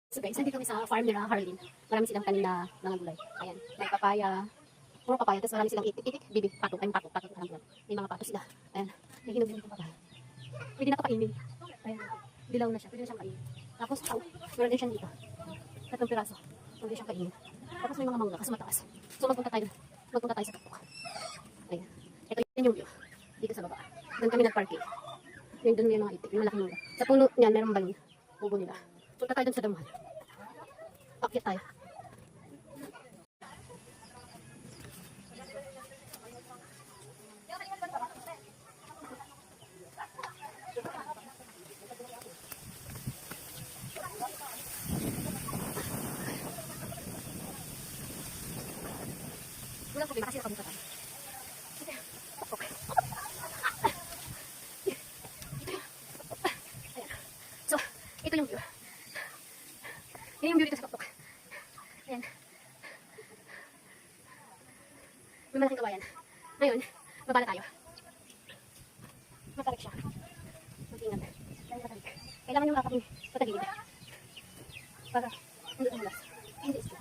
So guys, nandito kami sa farm nila, Harleen. Marami silang tanim na mga gulay. Ayan, may papaya, puro papaya, tapos marami silang itik, bibi, pato, ay pato, may mga pato sila. Ayan, may hinog din itong papaya. Pwede na ito kainin. Ayan, dilaw na siya, pwede na siyang kainin. Tapos, meron din siya dito. 3 piraso, pwede siyang kainin. Tapos may mga mangga, kasi mataas. So magpunta tayo sa tuktok. Ayan, ito yung view, dito sa baba. Doon kami nag-parking. Doon may mga itik, may malaking mangga. Sa puno niyan, merong balon, bubo nila. Punta tayo dun sa damuhan. Akyat tayo. Walang problema kasi nakabuka tayo. Okay. Ayan. So, ito yung view. Yan yung view dito sa tuktok. Ayan. May malaking kawayan. Ngayon, baba na tayo. Matarik siya. Mag-ingat. Dahil matarik. Kailangan yung akapin patagilid. Para hindi umulas. Hindi isip.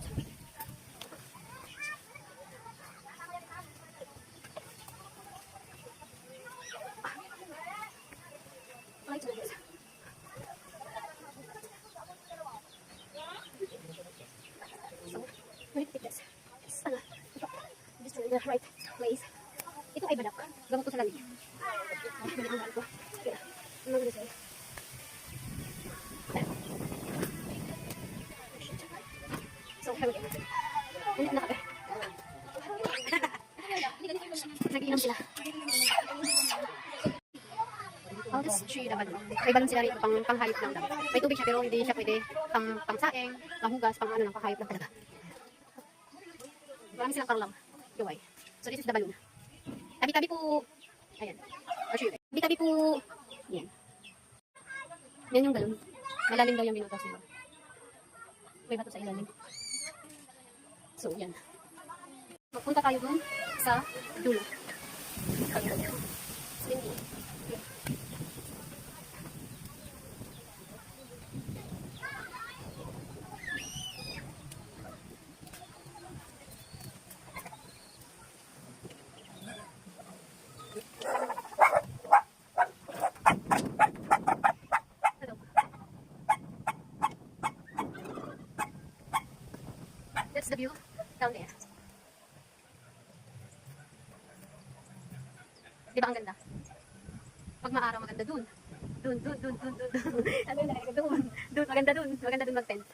Alright, so guys. So, very thickness. Sana, just in the right place. Ito ay badak. Gamot ko sa lamig. Balik ang ko. Kaya, ano nga sa'yo? So, kaya mag-ingat. Ulit na kape. Nag-inom sila. Oh, this tree na balon. May balon sila rito panghayop lang daw. May tubig siya pero hindi siya pwede pang-saing, panghugas, panghayop lang talaga. Marami silang karulang. Luway. So this is the balloon. Tabi-tabi po. Ayan. I'll show you. Tabi-tabi po. Yan. Yan yung balloon. Malalim daw yung binutas nila. May bato sa ilalim. So yan. Magpunta tayo dun sa dulo. Slinky. That's the view down there. Di ba ang ganda? Pag maaraw maganda dun. Dun. Ano na, dun. Maganda dun mag-tent.